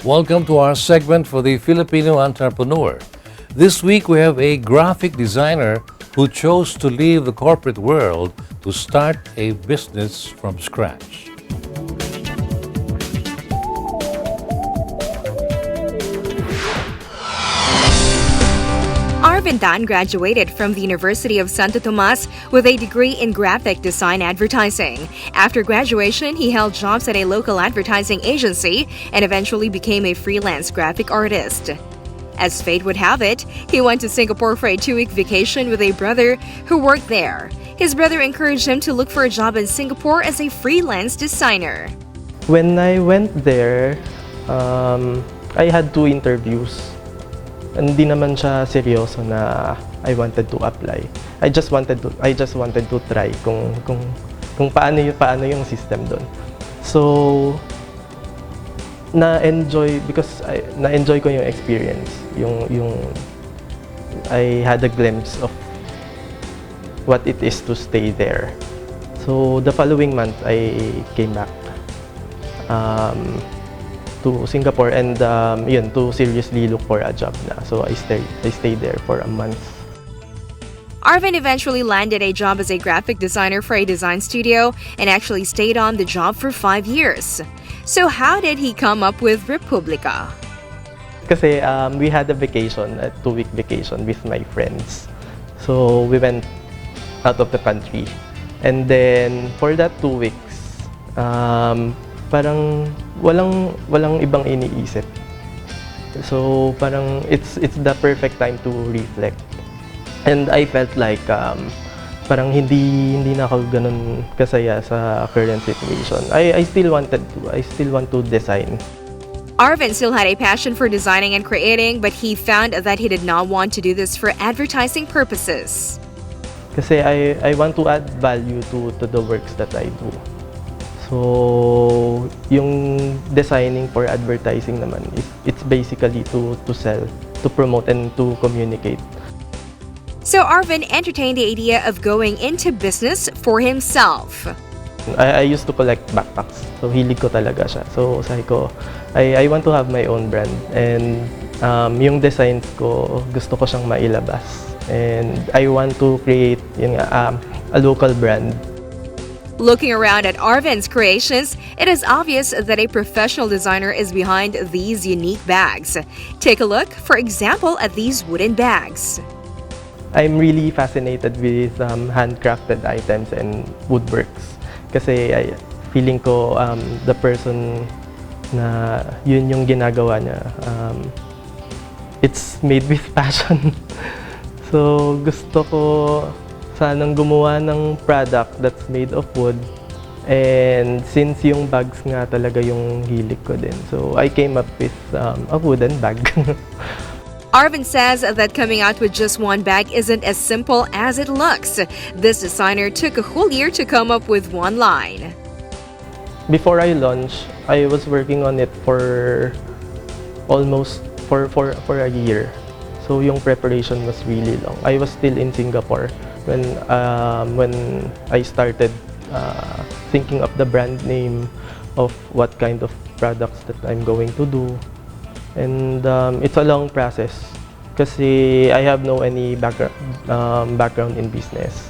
Welcome to our segment for the Filipino entrepreneur. This week we have a graphic designer who chose to leave the corporate world to start a business from scratch. Arvin Tan graduated from the University of Santo Tomas with a degree in graphic design advertising. After graduation, he held jobs at a local advertising agency and eventually became a freelance graphic artist. As fate would have it, he went to Singapore for a 2-week vacation with a brother who worked there. His brother encouraged him to look for a job in Singapore as a freelance designer. When I went there, I had 2 interviews. Hindi naman siya seryoso na I wanted to apply. I just wanted to try kung paano yung system doon. So na-enjoy ko yung experience. Yung I had a glimpse of what it is to stay there. So the following month I came back to Singapore and to seriously look for a job na. So I stayed there for a month. Arvin eventually landed a job as a graphic designer for a design studio and actually stayed on the job for 5 years. So how did he come up with Republika? Kasi we had a 2-week vacation with my friends. So we went out of the country. And then for that 2 weeks, parang walang ibang iniisip. So parang it's the perfect time to reflect. And I felt like parang hindi na ako ganun kasaya sa current situation. I still want to design. Arvin still had a passion for designing and creating, but he found that he did not want to do this for advertising purposes. Kasi I want to add value to the works that I do. So, yung designing for advertising naman, it's basically to sell, to promote, and to communicate. So Arvin entertained the idea of going into business for himself. I used to collect backpacks. So, hilig ko talaga siya. So, sabi ko, I want to have my own brand. And yung designs ko, gusto ko siyang mailabas. And I want to create a local brand. Looking around at Arvin's creations, it is obvious that a professional designer is behind these unique bags. Take a look, for example, at these wooden bags. I'm really fascinated with handcrafted items and woodworks. Kasi feeling ko the person na yun yung ginagawa niya, it's made with passion. So gusto ko sanang gumawa ng product that's made of wood. And since yung bags nga talaga yung hilig ko din, so I came up with a wooden bag. Arvin says that coming out with just one bag isn't as simple as it looks. This designer took a whole year to come up with one line. Before I launched, I was working on it for almost for a year. So yung preparation was really long. I was still in Singapore when I started thinking of the brand name of what kind of products that I'm going to do. And it's a long process kasi I have no any background in business.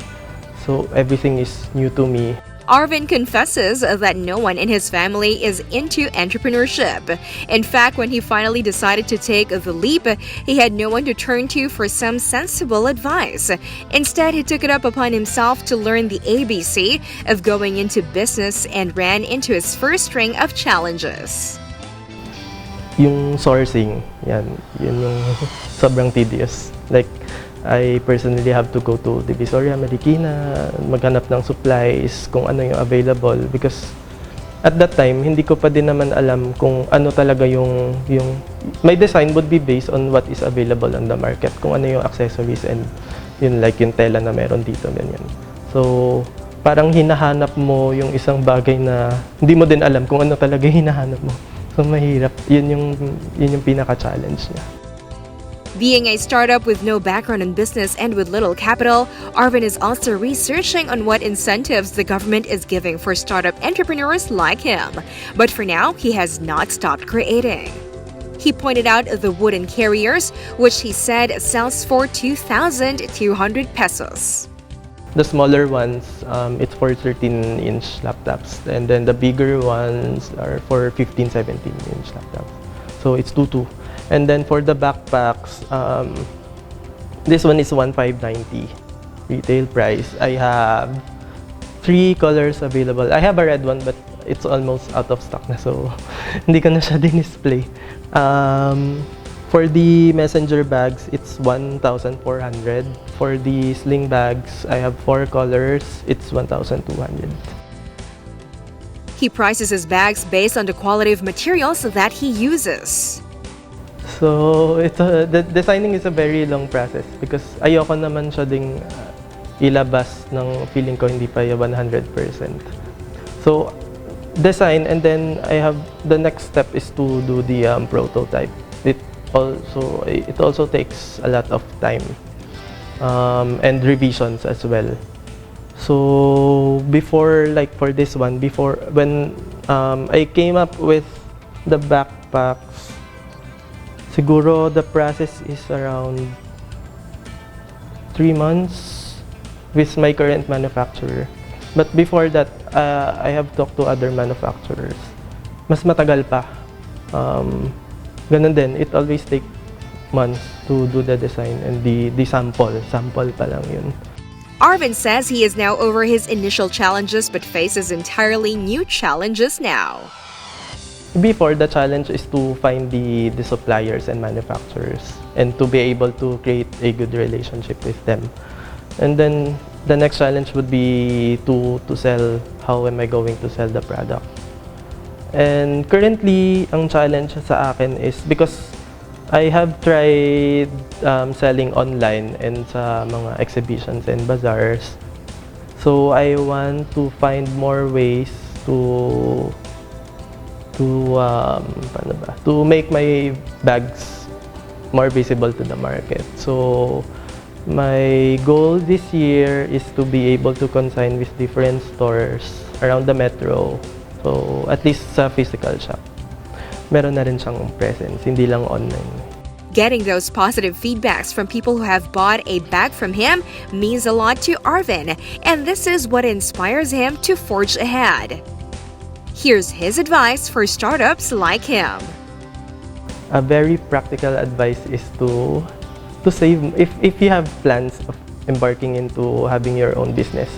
So everything is new to me. Arvin confesses that no one in his family is into entrepreneurship. In fact, when he finally decided to take the leap, he had no one to turn to for some sensible advice. Instead, he took it up upon himself to learn the ABC of going into business and ran into his first string of challenges. Yung sourcing, yun yung sobrang tedious. Like, I personally have to go to Divisoria, Marikina, maghanap ng supplies, kung ano yung available. Because at that time, hindi ko pa din naman alam kung ano talaga yung my design would be based on what is available on the market. Kung ano yung accessories and yun, like yung tela na meron dito, ganyan. So, parang hinahanap mo yung isang bagay na hindi mo din alam kung ano talaga yung hinahanap mo. So, mahirap. Yun yung pinaka-challenge niya. Being a startup with no background in business and with little capital, Arvin is also researching on what incentives the government is giving for startup entrepreneurs like him. But for now, he has not stopped creating. He pointed out the wooden carriers, which he said sells for 2,200 pesos. The smaller ones, it's for 13-inch laptops. And then the bigger ones are for 15, 17-inch laptops. So it's 2-2. And then for the backpacks, this one is 1,590 retail price. I have 3 colors available. I have a red one, but it's almost out of stock na, so hindi ko na siya din-display. For the messenger bags, it's 1,400. For the sling bags, I have 4 colors. It's 1,200. He prices his bags based on the quality of materials that he uses. So, the designing is a very long process because ayoko naman siya ding ilabas ng feeling ko hindi pa 100%. So, design, and then the next step is to do the prototype. It also takes a lot of time and revisions as well. So before, like for this one, when I came up with the backpacks, siguro the process is around 3 months with my current manufacturer. But before that, I have talked to other manufacturers. Mas matagal pa. Ganun din, it always takes months to do the design and the sample pa lang yun. Arvin says he is now over his initial challenges but faces entirely new challenges now. Before, the challenge is to find the suppliers and manufacturers and to be able to create a good relationship with them. And then the next challenge would be to sell. How am I going to sell the product? And currently, ang challenge sa akin is because I have tried selling online and sa mga exhibitions and bazaars. So I want to find more ways to make my bags more visible to the market. So my goal this year is to be able to consign with different stores around the metro. So, at least sa physical shop, meron na rin siyang presence, hindi lang online. Getting those positive feedbacks from people who have bought a bag from him means a lot to Arvin, and this is what inspires him to forge ahead. Here's his advice for startups like him. A very practical advice is to save. If you have plans of embarking into having your own business,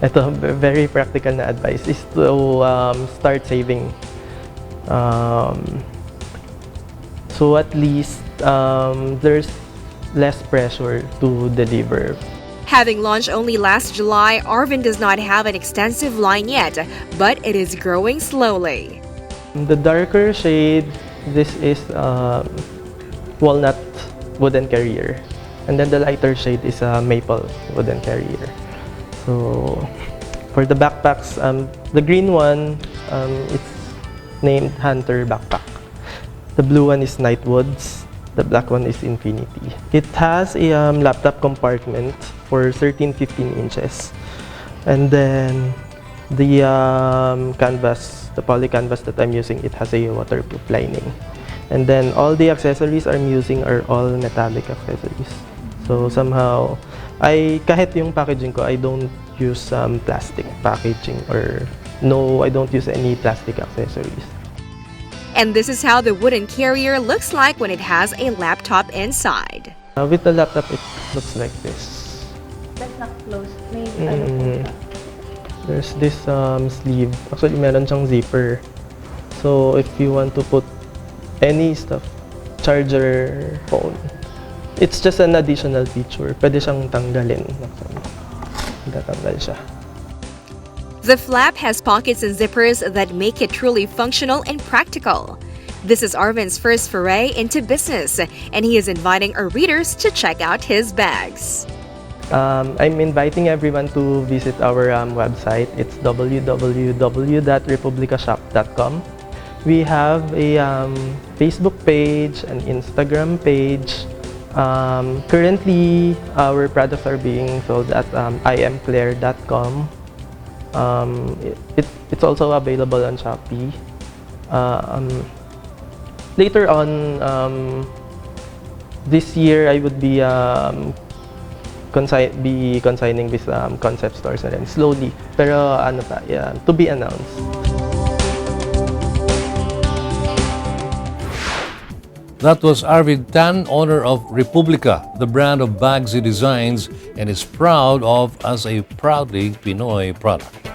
ito, very practical na advice is to start saving. So at least there's less pressure to deliver. Having launched only last July, Arvin does not have an extensive line yet, but it is growing slowly. The darker shade, this is walnut wooden carrier. And then the lighter shade is a maple wooden carrier. So, for the backpacks, the green one, it's named Hunter Backpack. The blue one is Nightwoods. The black one is Infinity. It has a laptop compartment for 13-15 inches. And then, the canvas, the poly canvas that I'm using, it has a waterproof lining. And then, all the accessories I'm using are all metallic accessories. So, somehow, kahit yung packaging ko, I don't use plastic packaging or I don't use any plastic accessories. And this is how the wooden carrier looks like when it has a laptop inside. With the laptop, it looks like this. That's not closed. May There's this sleeve. Actually, meron siyang zipper. So, if you want to put any stuff, charger, phone, it's just an additional feature. Pwede siyang tanggalin. Tatanggal siya. The flap has pockets and zippers that make it truly functional and practical. This is Arvin's first foray into business, and he is inviting our readers to check out his bags. I'm inviting everyone to visit our website. It's www.republikashop.com. We have a Facebook page, an Instagram page. Currently, our products are being sold at imclaire.com. It's also available on Shopee. Later on, this year I would be consigning this concept stores na rin, slowly. Pero ano pa, yeah, to be announced. That was Arvin Tan, owner of Republika, the brand of bags he designs and is proud of as a proudly Pinoy product.